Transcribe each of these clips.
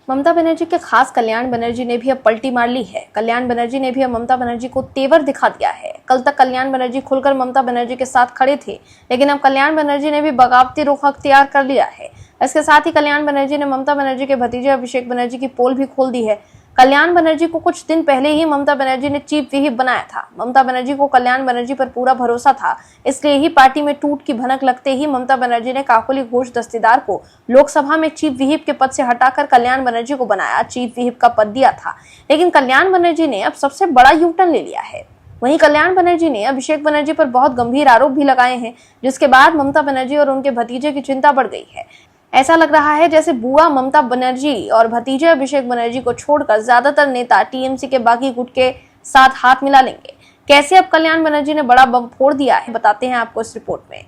ममता बनर्जी के खास कल्याण बनर्जी ने भी अब पलटी मार ली है। कल्याण बनर्जी ने भी अब ममता बनर्जी को तेवर दिखा दिया है। कल तक कल्याण बनर्जी खुलकर ममता बनर्जी के साथ खड़े थे, लेकिन अब कल्याण बनर्जी ने भी बगावती रुख अख्तियार कर लिया है। इसके साथ ही कल्याण बनर्जी ने ममता बनर्जी के भतीजे अभिषेक बनर्जी की पोल भी खोल दी है। कल्याण बनर्जी को कुछ दिन पहले ही ममता बनर्जी ने चीफ व्हिप बनाया था। ममता बनर्जी को कल्याण बनर्जी पर पूरा भरोसा था, इसलिए ही पार्टी में टूट की भनक लगते ही ममता बनर्जी ने काकोली घोष दस्तीदार को लोकसभा में चीफ व्हिप के पद से हटाकर कल्याण बनर्जी को बनाया, चीफ व्हिप का पद दिया था। लेकिन कल्याण बनर्जी ने अब सबसे बड़ा यू टर्न ले लिया है। वहीं कल्याण बनर्जी ने अभिषेक बनर्जी पर बहुत गंभीर आरोप भी लगाए हैं, जिसके बाद ममता बनर्जी और उनके भतीजे की चिंता बढ़ गई है। ऐसा लग रहा है जैसे बुआ ममता बनर्जी और भतीजे अभिषेक बनर्जी को छोड़कर ज्यादातर नेता टीएमसी के बागी गुट के साथ हाथ मिला लेंगे। कैसे अब कल्याण बनर्जी ने बड़ा बम फोड़ दिया है, बताते हैं आपको इस रिपोर्ट में।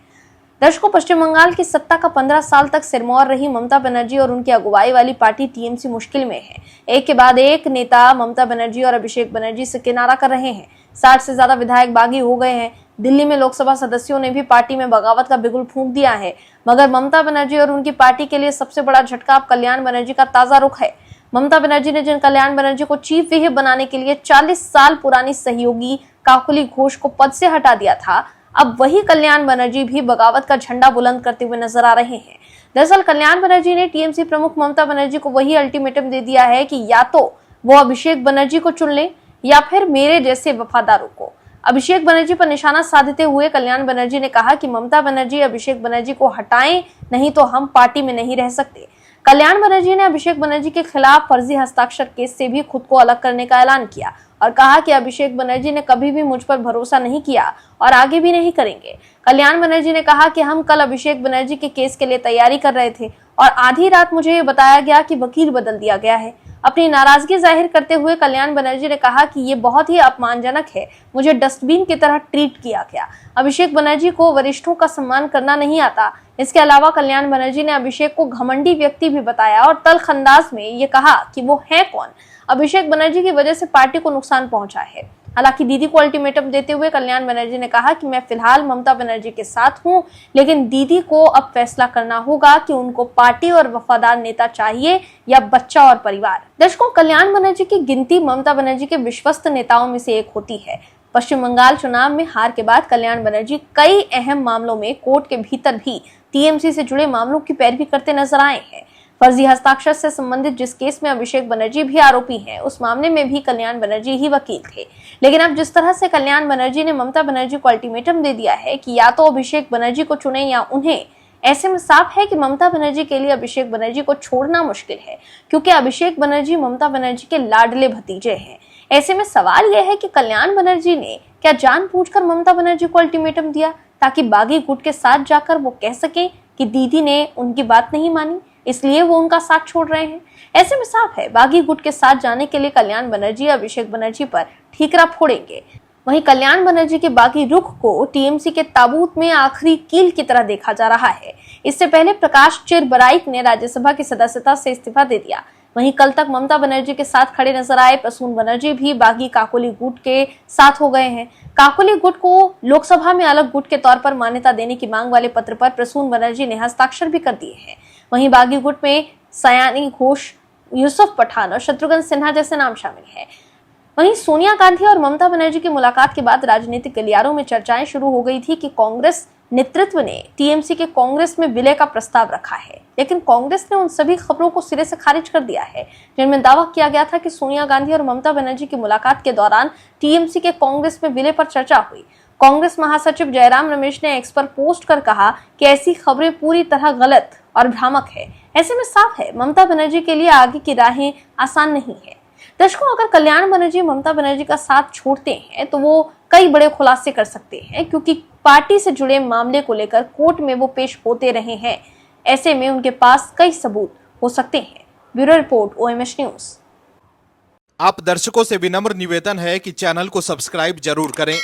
दर्शकों, पश्चिम बंगाल की सत्ता का 15 साल तक सिरमौर रही ममता बनर्जी और उनकी अगुवाई वाली पार्टी टीएमसी मुश्किल में है। एक के बाद एक नेता ममता बनर्जी और अभिषेक बनर्जी से किनारा कर रहे हैं। 60 से ज्यादा विधायक बागी हो गए हैं। दिल्ली में लोकसभा सदस्यों ने भी पार्टी में बगावत का बिगुल फूंक दिया है। मगर ममता बनर्जी और उनकी पार्टी के लिए सबसे बड़ा झटका अब कल्याण बनर्जी का ताजा रुख है। ममता बनर्जी ने जिन कल्याण बनर्जी को चीफ व्हिप बनाने के लिए 40 साल पुरानी सहयोगी काकोली घोष को पद से हटा दिया था, अब वही कल्याण बनर्जी भी बगावत का झंडा बुलंद करते हुए नजर आ रहे हैं। दरअसल कल्याण बनर्जी ने टीएमसी प्रमुख ममता बनर्जी को वही अल्टीमेटम दे दिया है कि या तो वो अभिषेक बनर्जी को चुन ले या फिर मेरे जैसे वफादारों को। अभिषेक बनर्जी पर निशाना साधते हुए कल्याण बनर्जी ने कहा कि ममता बनर्जी अभिषेक बनर्जी को हटाएं, नहीं तो हम पार्टी में नहीं रह सकते। कल्याण बनर्जी ने अभिषेक बनर्जी के खिलाफ फर्जी हस्ताक्षर केस से भी खुद को अलग करने का ऐलान किया और कहा कि अभिषेक बनर्जी ने कभी भी मुझ पर भरोसा नहीं किया और आगे भी नहीं करेंगे। कल्याण बनर्जी ने कहा कि हम कल अभिषेक बनर्जी के केस के लिए तैयारी कर रहे थे और आधी रात मुझे ये बताया गया कि वकील बदल दिया गया है। अपनी नाराजगी जाहिर करते हुए कल्याण बनर्जी ने कहा कि ये बहुत ही अपमानजनक है, मुझे डस्टबिन की तरह ट्रीट किया गया। अभिषेक बनर्जी को वरिष्ठों का सम्मान करना नहीं आता। इसके अलावा कल्याण बनर्जी ने अभिषेक को घमंडी व्यक्ति भी बताया और तल्ख अंदाज में ये कहा कि वो है कौन। अभिषेक बनर्जी की वजह से पार्टी को नुकसान पहुंचा है। हालांकि दीदी को अल्टीमेटम देते हुए कल्याण बनर्जी ने कहा कि मैं फिलहाल ममता बनर्जी के साथ हूं, लेकिन दीदी को अब फैसला करना होगा कि उनको पार्टी और वफादार नेता चाहिए या बच्चा और परिवार। दर्शकों, कल्याण बनर्जी की गिनती ममता बनर्जी के विश्वस्त नेताओं में से एक होती है। पश्चिम बंगाल चुनाव में हार के बाद कल्याण बनर्जी कई अहम मामलों में कोर्ट के भीतर भी टीएमसी से जुड़े मामलों की पैरवी करते नजर आए हैं। फर्जी हस्ताक्षर से संबंधित जिस केस में अभिषेक बनर्जी भी आरोपी हैं, उस मामले में भी कल्याण बनर्जी ही वकील थे। लेकिन अब जिस तरह से कल्याण बनर्जी ने ममता बनर्जी को अल्टीमेटम दे दिया है कि या तो अभिषेक बनर्जी को चुने या उन्हें, ऐसे में साफ है कि ममता बनर्जी के लिए अभिषेक बनर्जी को छोड़ना मुश्किल है, क्योंकि अभिषेक बनर्जी ममता बनर्जी के लाडले भतीजे हैं। ऐसे में सवाल यह है कि कल्याण बनर्जी ने क्या जानबूझकर ममता बनर्जी को अल्टीमेटम दिया ताकि बागी गुट के साथ जाकर वो कह सके कि दीदी ने उनकी बात नहीं मानी, इसलिए वो उनका साथ छोड़ रहे हैं। ऐसे में साफ है बागी गुट के साथ जाने के लिए कल्याण बनर्जी अभिषेक बनर्जी पर ठीकरा फोड़ेंगे। वहीं कल्याण बनर्जी के बागी रुख को टीएमसी के ताबूत में आखिरी कील की तरह देखा जा रहा है। इससे पहले प्रकाश चिरबराइक ने राज्यसभा की सदस्यता से इस्तीफा दे दिया। वहीं कल तक ममता बनर्जी के साथ खड़े नजर आए प्रसून बनर्जी भी बागी काकोली गुट के साथ हो गए हैं। काकोली गुट को लोकसभा में अलग गुट के तौर पर मान्यता देने की मांग वाले पत्र पर प्रसून बनर्जी ने हस्ताक्षर भी कर दिए हैं। वहीं बागी गुट में सयानी घोष, यूसुफ पठान और शत्रुघ्न सिन्हा जैसे नाम शामिल हैं। वहीं सोनिया गांधी और ममता बनर्जी की मुलाकात के बाद राजनीतिक गलियारों में चर्चाएं शुरू हो गई थी कि कांग्रेस नेतृत्व ने टीएमसी के कांग्रेस में विलय का प्रस्ताव रखा है, लेकिन कांग्रेस ने उन सभी खबरों को सिरे से खारिज कर दिया है जिनमें दावा किया गया था कि सोनिया गांधी और ममता बनर्जी की मुलाकात के दौरान टीएमसी के कांग्रेस में विलय पर चर्चा हुई। कांग्रेस महासचिव जयराम रमेश ने एक्स पर पोस्ट कर कहा कि ऐसी खबरें पूरी तरह गलत और भ्रामक है। ऐसे में साफ है ममता बनर्जी के लिए आगे की राहें आसान नहीं है। दर्शकों, अगर कल्याण बनर्जी ममता बनर्जी का साथ छोड़ते हैं तो वो कई बड़े खुलासे कर सकते हैं, क्योंकि पार्टी से जुड़े मामले को लेकर कोर्ट में वो पेश होते रहे हैं। ऐसे में उनके पास कई सबूत हो सकते हैं। Bureau report, OMS news. आप दर्शकों से विनम्र निवेदन है कि चैनल को सब्सक्राइब जरूर करें